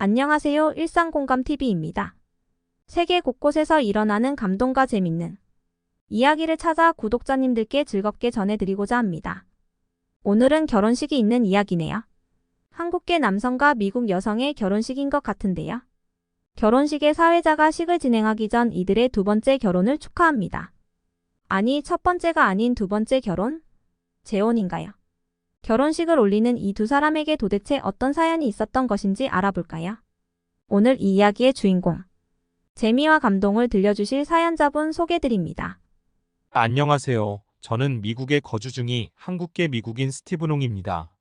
안녕하세요. 일상공감TV입니다. 세계 곳곳에서 일어나는 감동과 재밌는 이야기를 찾아 구독자님들께 즐겁게 전해드리고자 합니다. 오늘은 결혼식이 있는 이야기네요. 한국계 남성과 미국 여성의 결혼식인 것 같은데요. 결혼식의 사회자가 식을 진행하기 전 이들의 두 번째 결혼을 축하합니다. 아니, 첫 번째가 아닌 두 번째 결혼? 재혼인가요? 결혼식을 올리는 이 두 사람에게 도대체 어떤 사연이 있었던 것인지 알아볼까요? 오늘 이 이야기의 주인공, 재미와 감동을 들려주실 사연자분 소개드립니다. 안녕하세요. 저는 미국에 거주 중인 한국계 미국인 스티브농입니다.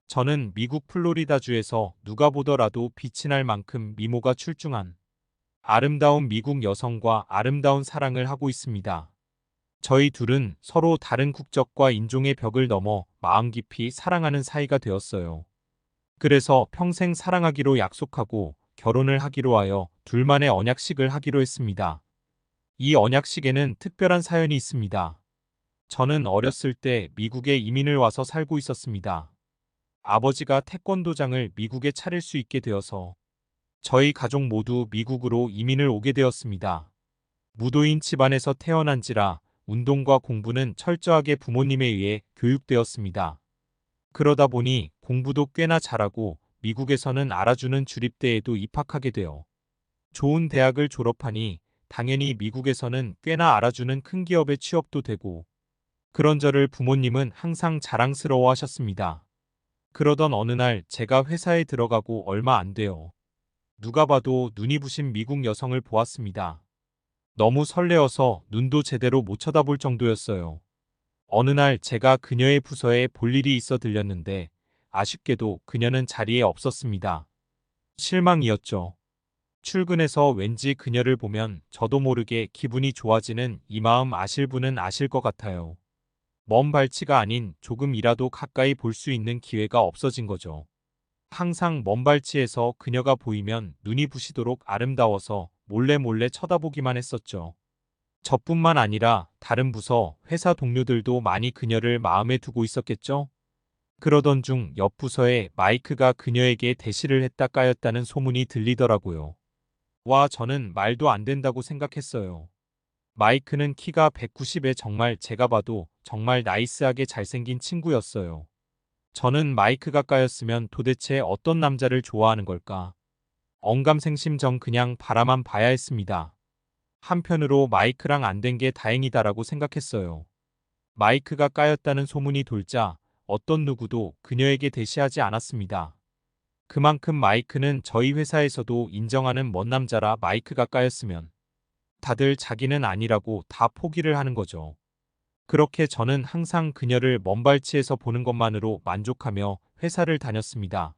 저는 미국 플로리다주에서 누가 보더라도 빛이 날 만큼 미모가 출중한 아름다운 미국 여성과 아름다운 사랑을 하고 있습니다. 저희 둘은 서로 다른 국적과 인종의 벽을 넘어 마음 깊이 사랑하는 사이가 되었어요. 그래서 평생 사랑하기로 약속하고 결혼을 하기로 하여 둘만의 언약식을 하기로 했습니다. 이 언약식에는 특별한 사연이 있습니다. 저는 어렸을 때 미국에 이민을 와서 살고 있었습니다. 아버지가 태권도장을 미국에 차릴 수 있게 되어서 저희 가족 모두 미국으로 이민을 오게 되었습니다. 무도인 집안에서 태어난지라 운동과 공부는 철저하게 부모님에 의해 교육되었습니다. 그러다 보니 공부도 꽤나 잘하고 미국에서는 알아주는 주립대에도 입학하게 되어 좋은 대학을 졸업하니 당연히 미국에서는 꽤나 알아주는 큰 기업에 취업도 되고 그런 저를 부모님은 항상 자랑스러워 하셨습니다. 그러던 어느 날 제가 회사에 들어가고 얼마 안 돼요. 누가 봐도 눈이 부신 미국 여성을 보았습니다. 너무 설레어서 눈도 제대로 못 쳐다볼 정도였어요. 어느 날 제가 그녀의 부서에 볼 일이 있어 들렸는데 아쉽게도 그녀는 자리에 없었습니다. 실망이었죠. 출근해서 왠지 그녀를 보면 저도 모르게 기분이 좋아지는 이 마음 아실 분은 아실 것 같아요. 먼 발치가 아닌 조금이라도 가까이 볼 수 있는 기회가 없어진 거죠. 항상 먼 발치에서 그녀가 보이면 눈이 부시도록 아름다워서 몰래 쳐다보기만 했었죠. 저뿐만 아니라 다른 부서, 회사 동료들도 많이 그녀를 마음에 두고 있었겠죠? 그러던 중 옆 부서에 마이크가 그녀에게 대시를 했다 까였다는 소문이 들리더라고요. 와, 저는 말도 안 된다고 생각했어요. 마이크는 키가 190에 정말 제가 봐도 정말 나이스하게 잘생긴 친구였어요. 저는 마이크가 까였으면 도대체 어떤 남자를 좋아하는 걸까? 언감생심 그냥 바라만 봐야 했습니다. 한편으로 마이크랑 안 된 게 다행이다라고 생각했어요. 마이크가 까였다는 소문이 돌자 어떤 누구도 그녀에게 대시하지 않았습니다. 그만큼 마이크는 저희 회사에서도 인정하는 멋 남자라 마이크가 까였으면 다들 자기는 아니라고 다 포기를 하는 거죠. 그렇게 저는 항상 그녀를 먼 발치에서 보는 것만으로 만족하며 회사를 다녔습니다.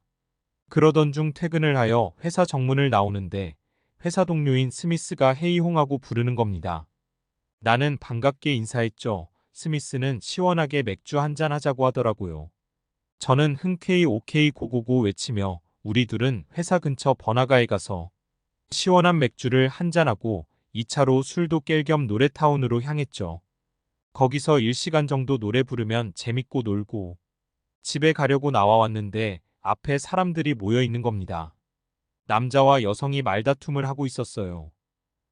그러던 중 퇴근을 하여 회사 정문을 나오는데 회사 동료인 스미스가 헤이홍하고 부르는 겁니다. 나는 반갑게 인사했죠. 스미스는 시원하게 맥주 한잔 하자고 하더라고요. 저는 흔쾌히 오케이 고고고 외치며 우리 둘은 회사 근처 번화가에 가서 시원한 맥주를 한잔하고 2차로 술도 깰 겸 노래타운으로 향했죠. 거기서 1시간 정도 노래 부르면 재밌고 놀고 집에 가려고 나와왔는데 앞에 사람들이 모여 있는 겁니다. 남자와 여성이 말다툼을 하고 있었어요.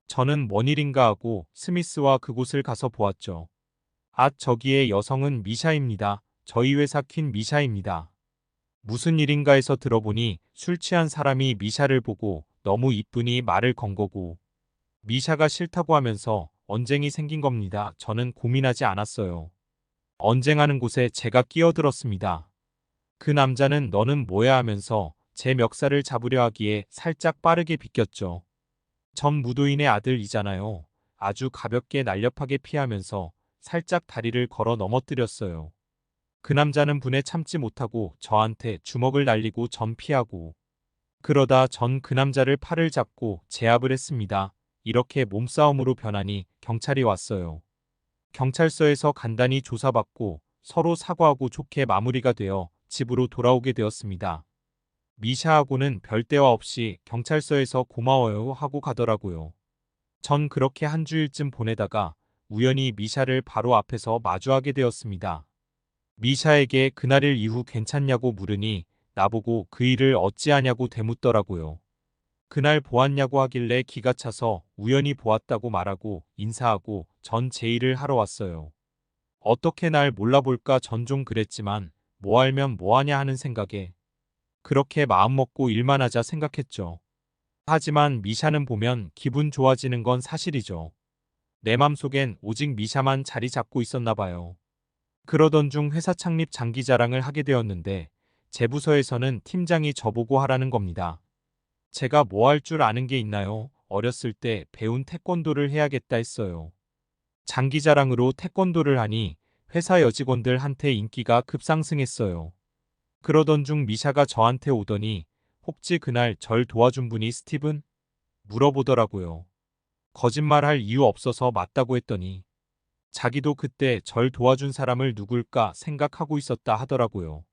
저는 뭔 일인가 하고 스미스와 그곳을 가서 보았죠. 아, 저기의 여성은 미샤입니다. 저희 회사 퀸 미샤입니다. 무슨 일인가 해서 들어보니 술 취한 사람이 미샤를 보고 너무 이쁘니 말을 건 거고 미샤가 싫다고 하면서 언쟁이 생긴 겁니다. 저는 고민하지 않았어요. 언쟁하는 곳에 제가 끼어들었습니다. 그 남자는 너는 뭐야 하면서 제 멱살을 잡으려 하기에 살짝 빠르게 비꼈죠. 전 무도인의 아들이잖아요. 아주 가볍게 날렵하게 피하면서 살짝 다리를 걸어 넘어뜨렸어요. 그 남자는 분에 참지 못하고 저한테 주먹을 날리고 전 피하고 그러다 전 그 남자를 팔을 잡고 제압을 했습니다. 이렇게 몸싸움으로 변하니 경찰이 왔어요. 경찰서에서 간단히 조사받고 서로 사과하고 좋게 마무리가 되어 집으로 돌아오게 되었습니다. 미샤하고는 별 대화 없이 경찰서에서 고마워요 하고 가더라고요. 전 그렇게 한 주일쯤 보내다가 우연히 미샤를 바로 앞에서 마주하게 되었습니다. 미샤에게 그날일 이후 괜찮냐고 물으니 나보고 그 일을 어찌하냐고 되묻더라고요. 그날 보았냐고 하길래 기가 차서 우연히 보았다고 말하고 인사하고 전 제 일을 하러 왔어요. 어떻게 날 몰라볼까 전 좀 그랬지만 뭐 알면 뭐하냐 하는 생각에 그렇게 마음먹고 일만 하자 생각했죠. 하지만 미샤는 보면 기분 좋아지는 건 사실이죠. 내 맘속엔 오직 미샤만 자리 잡고 있었나 봐요. 그러던 중 회사 창립 장기 자랑을 하게 되었는데 제 부서에서는 팀장이 저보고 하라는 겁니다. 제가 뭐 할 줄 아는 게 있나요? 어렸을 때 배운 태권도를 해야겠다 했어요. 장기 자랑으로 태권도를 하니 회사 여직원들한테 인기가 급상승했어요. 그러던 중 미샤가 저한테 오더니 혹시 그날 절 도와준 분이 스티븐? 물어보더라고요. 거짓말할 이유 없어서 맞다고 했더니 자기도 그때 절 도와준 사람을 누굴까 생각하고 있었다 하더라고요.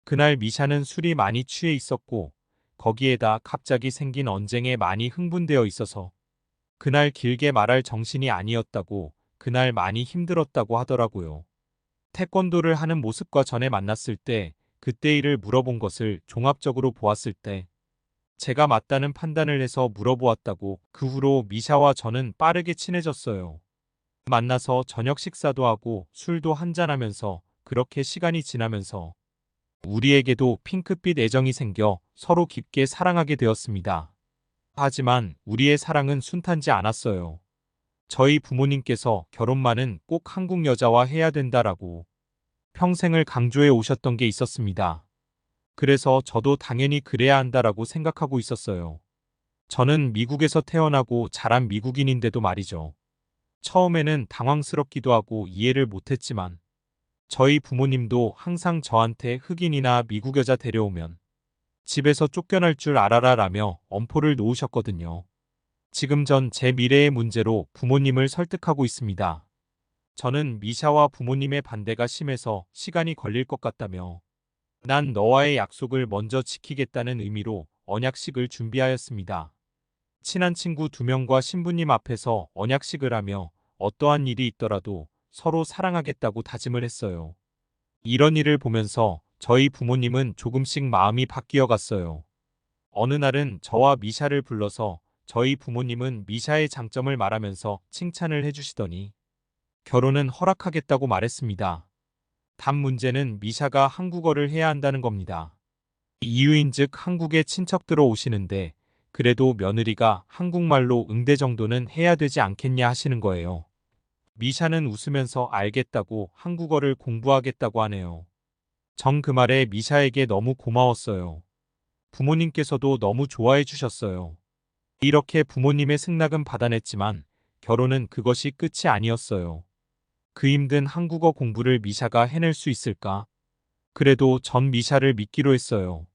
그날 미샤는 술이 많이 취해 있었고 거기에다 갑자기 생긴 언쟁에 많이 흥분되어 있어서 그날 길게 말할 정신이 아니었다고 그날 많이 힘들었다고 하더라고요. 태권도를 하는 모습과 전에 만났을 때 그때 일을 물어본 것을 종합적으로 보았을 때 제가 맞다는 판단을 해서 물어보았다고 그 후로 미샤와 저는 빠르게 친해졌어요. 만나서 저녁 식사도 하고 술도 한잔하면서 그렇게 시간이 지나면서 우리에게도 핑크빛 애정이 생겨 서로 깊게 사랑하게 되었습니다. 하지만 우리의 사랑은 순탄지 않았어요. 저희 부모님께서 결혼만은 꼭 한국 여자와 해야 된다라고 평생을 강조해 오셨던 게 있었습니다. 그래서 저도 당연히 그래야 한다라고 생각하고 있었어요. 저는 미국에서 태어나고 자란 미국인인데도 말이죠. 처음에는 당황스럽기도 하고 이해를 못했지만 저희 부모님도 항상 저한테 흑인이나 미국 여자 데려오면 집에서 쫓겨날 줄 알아라 라며 엄포를 놓으셨거든요. 지금 전 제 미래의 문제로 부모님을 설득하고 있습니다. 저는 미샤와 부모님의 반대가 심해서 시간이 걸릴 것 같다며 난 너와의 약속을 먼저 지키겠다는 의미로 언약식을 준비하였습니다. 친한 친구 2명과 신부님 앞에서 언약식을 하며 어떠한 일이 있더라도 서로 사랑하겠다고 다짐을 했어요. 이런 일을 보면서 저희 부모님은 조금씩 마음이 바뀌어 갔어요. 어느 날은 저와 미샤를 불러서 저희 부모님은 미샤의 장점을 말하면서 칭찬을 해주시더니 결혼은 허락하겠다고 말했습니다. 단 문제는 미샤가 한국어를 해야 한다는 겁니다. 이유인즉 한국에 친척 들어오시는데 그래도 며느리가 한국말로 응대 정도는 해야 되지 않겠냐 하시는 거예요. 미샤는 웃으면서 알겠다고 한국어를 공부하겠다고 하네요. 전 그 말에 미샤에게 너무 고마웠어요. 부모님께서도 너무 좋아해 주셨어요. 이렇게 부모님의 승낙은 받아냈지만 결혼은 그것이 끝이 아니었어요. 그 힘든 한국어 공부를 미샤가 해낼 수 있을까? 그래도 전 미샤를 믿기로 했어요.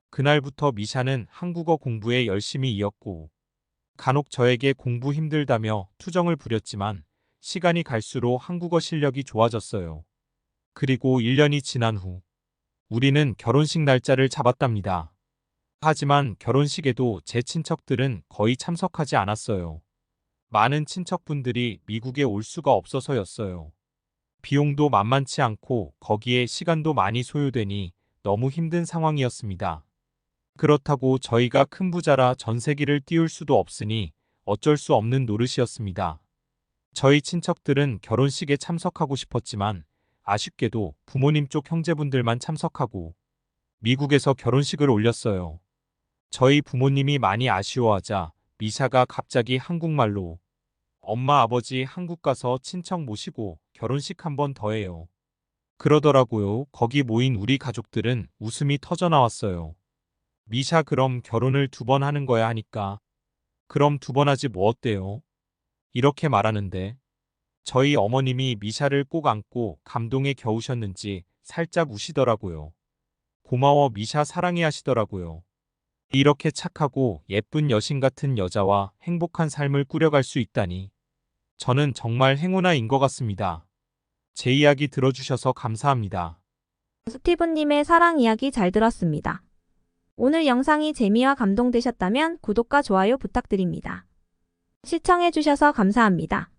그날부터 미샤는 한국어 공부에 열심히 이었고 간혹 저에게 공부 힘들다며 투정을 부렸지만 시간이 갈수록 한국어 실력이 좋아졌어요. 그리고 1년이 지난 후 우리는 결혼식 날짜를 잡았답니다. 하지만 결혼식에도 제 친척들은 거의 참석하지 않았어요. 많은 친척분들이 미국에 올 수가 없어서였어요. 비용도 만만치 않고 거기에 시간도 많이 소요되니 너무 힘든 상황이었습니다. 그렇다고 저희가 큰 부자라 전세기를 띄울 수도 없으니 어쩔 수 없는 노릇이었습니다. 저희 친척들은 결혼식에 참석하고 싶었지만 아쉽게도 부모님 쪽 형제분들만 참석하고 미국에서 결혼식을 올렸어요. 저희 부모님이 많이 아쉬워하자 미샤가 갑자기 한국말로 엄마 아버지 한국 가서 친척 모시고 결혼식 한 번 더 해요. 그러더라고요. 거기 모인 우리 가족들은 웃음이 터져 나왔어요. 미샤 그럼 결혼을 2번 하는 거야 하니까 그럼 2번 하지 뭐 어때요? 이렇게 말하는데 저희 어머님이 미샤를 꼭 안고 감동에 겨우셨는지 살짝 우시더라고요. 고마워 미샤 사랑해 하시더라고요. 이렇게 착하고 예쁜 여신 같은 여자와 행복한 삶을 꾸려갈 수 있다니 저는 정말 행운아인 것 같습니다. 제 이야기 들어주셔서 감사합니다. 스티븐님의 사랑 이야기 잘 들었습니다. 오늘 영상이 재미와 감동되셨다면 구독과 좋아요 부탁드립니다. 시청해주셔서 감사합니다.